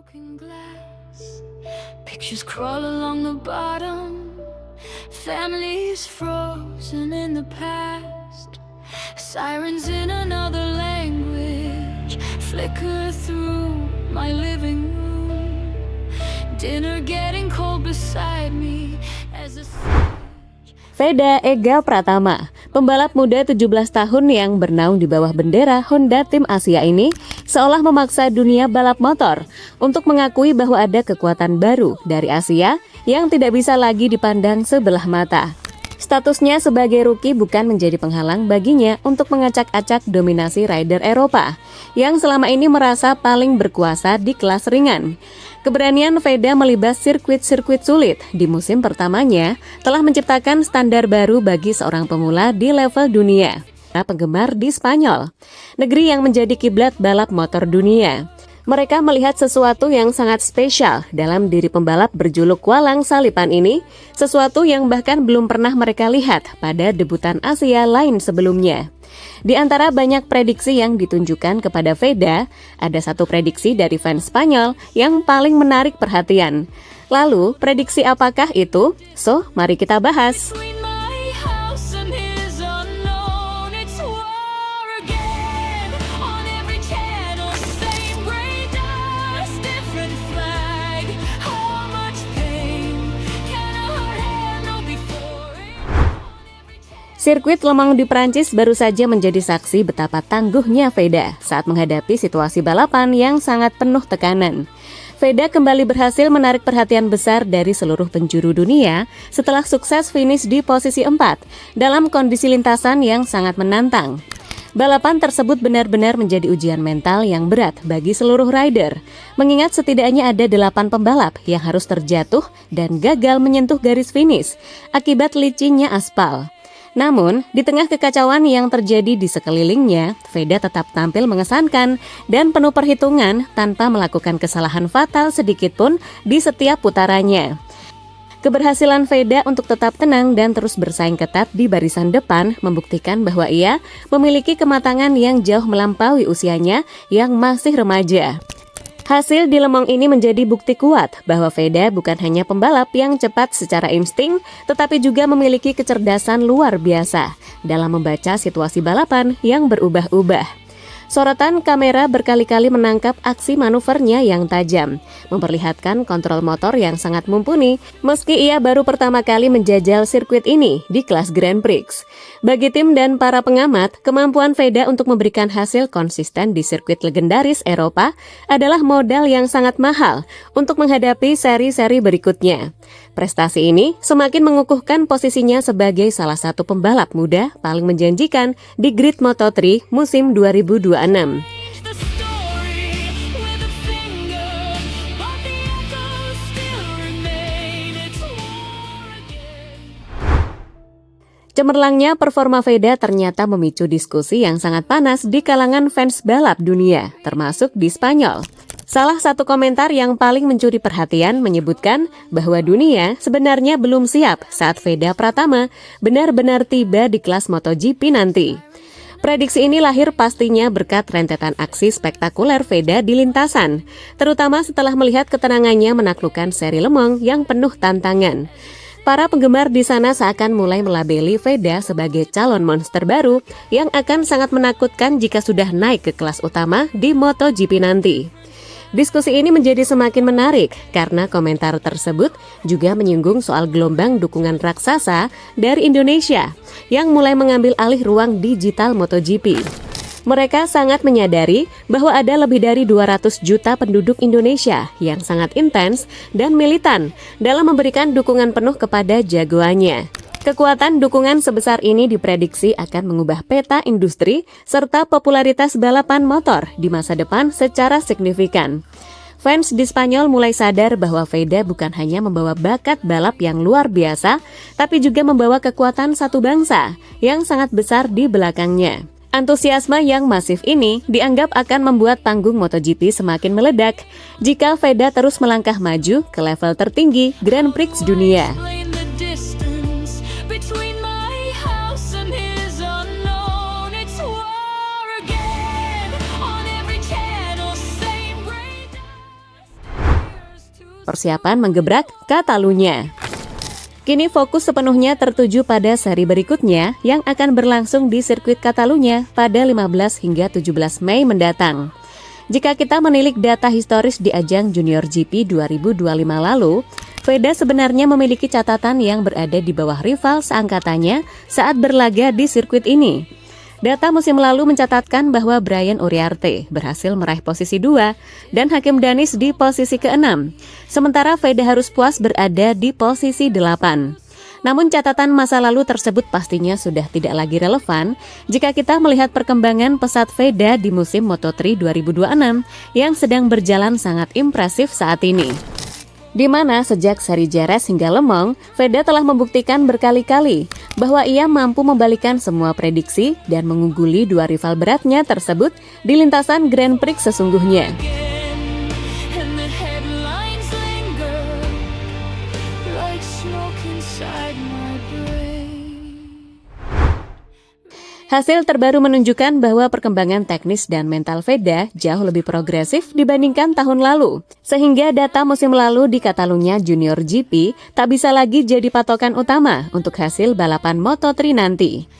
Broken glass, pictures crawl along the bottom. Families frozen in the past. Sirens in another language flicker through my living room. Dinner getting cold beside me as a Veda Ega Pratama, pembalap muda 17 tahun yang bernaung di bawah bendera Honda Tim Asia ini seolah memaksa dunia balap motor untuk mengakui bahwa ada kekuatan baru dari Asia yang tidak bisa lagi dipandang sebelah mata. Statusnya sebagai rookie bukan menjadi penghalang baginya untuk mengacak-acak dominasi rider Eropa yang selama ini merasa paling berkuasa di kelas ringan. Keberanian Veda melibas sirkuit-sirkuit sulit di musim pertamanya telah menciptakan standar baru bagi seorang pemula di level dunia. Penggemar di Spanyol, negeri yang menjadi kiblat balap motor dunia. Mereka melihat sesuatu yang sangat spesial dalam diri pembalap berjuluk Walang Salipan ini, sesuatu yang bahkan belum pernah mereka lihat pada debutan Asia lain sebelumnya. Di antara banyak prediksi yang ditunjukkan kepada Veda, ada satu prediksi dari fans Spanyol yang paling menarik perhatian. Lalu, prediksi apakah itu? So, mari kita bahas. Sirkuit Le Mans di Prancis baru saja menjadi saksi betapa tangguhnya Veda saat menghadapi situasi balapan yang sangat penuh tekanan. Veda kembali berhasil menarik perhatian besar dari seluruh penjuru dunia setelah sukses finish di posisi 4 dalam kondisi lintasan yang sangat menantang. Balapan tersebut benar-benar menjadi ujian mental yang berat bagi seluruh rider, mengingat setidaknya ada 8 pembalap yang harus terjatuh dan gagal menyentuh garis finish akibat licinnya aspal. Namun, di tengah kekacauan yang terjadi di sekelilingnya, Veda tetap tampil mengesankan dan penuh perhitungan tanpa melakukan kesalahan fatal sedikitpun di setiap putarannya. Keberhasilan Veda untuk tetap tenang dan terus bersaing ketat di barisan depan membuktikan bahwa ia memiliki kematangan yang jauh melampaui usianya yang masih remaja. Hasil di Le Mans ini menjadi bukti kuat bahwa Veda bukan hanya pembalap yang cepat secara insting, tetapi juga memiliki kecerdasan luar biasa dalam membaca situasi balapan yang berubah-ubah. Sorotan kamera berkali-kali menangkap aksi manuvernya yang tajam, memperlihatkan kontrol motor yang sangat mumpuni meski ia baru pertama kali menjajal sirkuit ini di kelas Grand Prix. Bagi tim dan para pengamat, kemampuan Veda untuk memberikan hasil konsisten di sirkuit legendaris Eropa adalah modal yang sangat mahal untuk menghadapi seri-seri berikutnya. Prestasi ini semakin mengukuhkan posisinya sebagai salah satu pembalap muda paling menjanjikan di grid Moto3 musim 2026. Cemerlangnya performa Veda ternyata memicu diskusi yang sangat panas di kalangan fans balap dunia, termasuk di Spanyol. Salah satu komentar yang paling mencuri perhatian menyebutkan bahwa dunia sebenarnya belum siap saat Veda Pratama benar-benar tiba di kelas MotoGP nanti. Prediksi ini lahir pastinya berkat rentetan aksi spektakuler Veda di lintasan, terutama setelah melihat ketenangannya menaklukkan seri Le Mans yang penuh tantangan. Para penggemar di sana seakan mulai melabeli Veda sebagai calon monster baru yang akan sangat menakutkan jika sudah naik ke kelas utama di MotoGP nanti. Diskusi ini menjadi semakin menarik karena komentar tersebut juga menyinggung soal gelombang dukungan raksasa dari Indonesia yang mulai mengambil alih ruang digital MotoGP. Mereka sangat menyadari bahwa ada lebih dari 200 juta penduduk Indonesia yang sangat intens dan militan dalam memberikan dukungan penuh kepada jagoannya. Kekuatan dukungan sebesar ini diprediksi akan mengubah peta industri serta popularitas balapan motor di masa depan secara signifikan. Fans di Spanyol mulai sadar bahwa Veda bukan hanya membawa bakat balap yang luar biasa, tapi juga membawa kekuatan satu bangsa yang sangat besar di belakangnya. Antusiasme yang masif ini dianggap akan membuat panggung MotoGP semakin meledak jika Veda terus melangkah maju ke level tertinggi Grand Prix dunia. persiapan menggebrak Catalunya. Kini fokus sepenuhnya tertuju pada seri berikutnya yang akan berlangsung di sirkuit Catalunya pada 15 hingga 17 Mei mendatang. Jika kita menilik data historis di ajang Junior GP 2025 lalu, Veda sebenarnya memiliki catatan yang berada di bawah rival seangkatannya saat berlaga di sirkuit ini. Data musim lalu mencatatkan bahwa Brian Uriarte berhasil meraih posisi 2 dan Hakim Danis di posisi ke-6, sementara Veda harus puas berada di posisi 8. Namun catatan masa lalu tersebut pastinya sudah tidak lagi relevan jika kita melihat perkembangan pesat Veda di musim Moto3 2026 yang sedang berjalan sangat impresif saat ini. Di mana sejak seri Jerez hingga Le Mans, Veda telah membuktikan berkali-kali bahwa ia mampu membalikan semua prediksi dan mengungguli dua rival beratnya tersebut di lintasan Grand Prix sesungguhnya. And the headlines linger like smoke inside my brain. Hasil terbaru menunjukkan bahwa perkembangan teknis dan mental Veda jauh lebih progresif dibandingkan tahun lalu. Sehingga data musim lalu di Catalunya Junior GP tak bisa lagi jadi patokan utama untuk hasil balapan Moto3 nanti.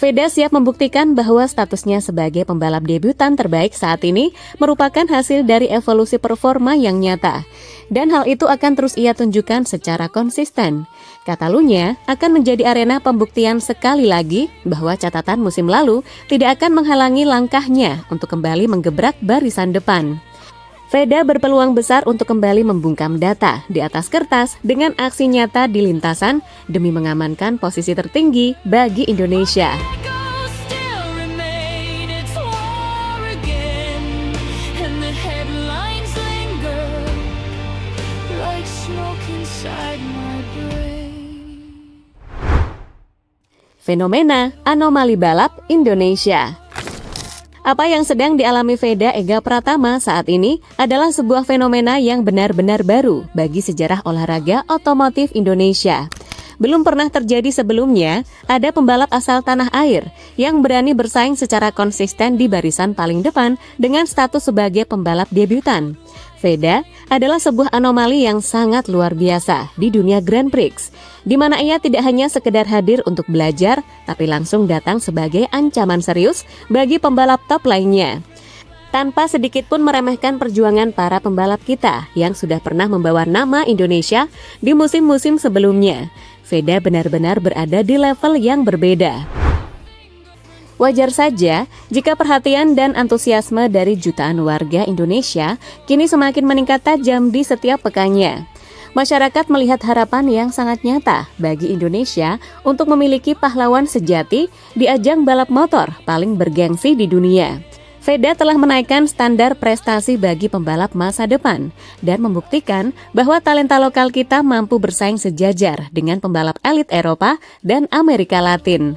Veda siap membuktikan bahwa statusnya sebagai pembalap debutan terbaik saat ini merupakan hasil dari evolusi performa yang nyata. Dan hal itu akan terus ia tunjukkan secara konsisten. Catalunya akan menjadi arena pembuktian sekali lagi bahwa catatan musim lalu tidak akan menghalangi langkahnya untuk kembali menggebrak barisan depan. Veda berpeluang besar untuk kembali membungkam data di atas kertas dengan aksi nyata di lintasan demi mengamankan posisi tertinggi bagi Indonesia. Echoes still remain, it's war again, and the headlines linger like smoke inside my brain. Fenomena anomali balap Indonesia. Apa yang sedang dialami Veda Ega Pratama saat ini adalah sebuah fenomena yang benar-benar baru bagi sejarah olahraga otomotif Indonesia. Belum pernah terjadi sebelumnya, ada pembalap asal tanah air yang berani bersaing secara konsisten di barisan paling depan dengan status sebagai pembalap debutan. Veda adalah sebuah anomali yang sangat luar biasa di dunia Grand Prix, di mana ia tidak hanya sekedar hadir untuk belajar, tapi langsung datang sebagai ancaman serius bagi pembalap top lainnya. Tanpa sedikit pun meremehkan perjuangan para pembalap kita yang sudah pernah membawa nama Indonesia di musim-musim sebelumnya, Veda benar-benar berada di level yang berbeda. Wajar saja jika perhatian dan antusiasme dari jutaan warga Indonesia kini semakin meningkat tajam di setiap pekannya. Masyarakat melihat harapan yang sangat nyata bagi Indonesia untuk memiliki pahlawan sejati di ajang balap motor paling bergengsi di dunia. Veda telah menaikkan standar prestasi bagi pembalap masa depan dan membuktikan bahwa talenta lokal kita mampu bersaing sejajar dengan pembalap elit Eropa dan Amerika Latin.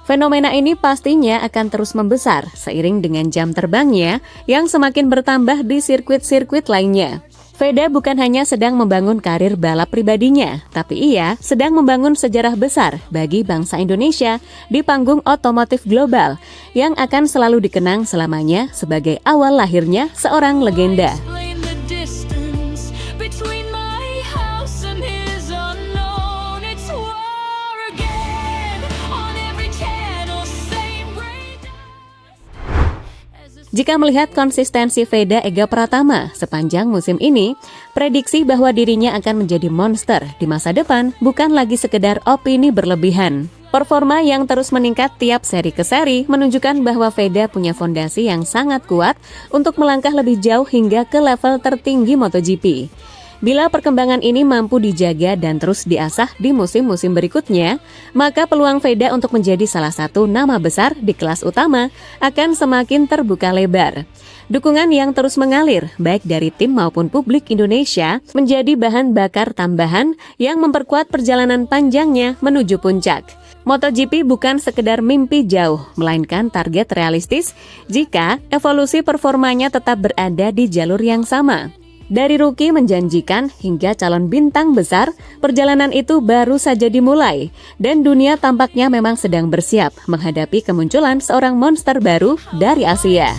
Fenomena ini pastinya akan terus membesar seiring dengan jam terbangnya yang semakin bertambah di sirkuit-sirkuit lainnya. Veda bukan hanya sedang membangun karir balap pribadinya, tapi ia sedang membangun sejarah besar bagi bangsa Indonesia di panggung otomotif global yang akan selalu dikenang selamanya sebagai awal lahirnya seorang legenda. Explain the distance between my house and his unknown. It's war again on every channel, same breakdown. Jika melihat konsistensi Veda Ega Pratama sepanjang musim ini, prediksi bahwa dirinya akan menjadi monster di masa depan bukan lagi sekedar opini berlebihan. Performa yang terus meningkat tiap seri ke seri menunjukkan bahwa Veda punya fondasi yang sangat kuat untuk melangkah lebih jauh hingga ke level tertinggi MotoGP. Bila perkembangan ini mampu dijaga dan terus diasah di musim-musim berikutnya, maka peluang Veda untuk menjadi salah satu nama besar di kelas utama akan semakin terbuka lebar. Dukungan yang terus mengalir, baik dari tim maupun publik Indonesia, menjadi bahan bakar tambahan yang memperkuat perjalanan panjangnya menuju puncak. MotoGP bukan sekedar mimpi jauh, melainkan target realistis jika evolusi performanya tetap berada di jalur yang sama. Dari rookie menjanjikan hingga calon bintang besar, perjalanan itu baru saja dimulai dan dunia tampaknya memang sedang bersiap menghadapi kemunculan seorang monster baru dari Asia.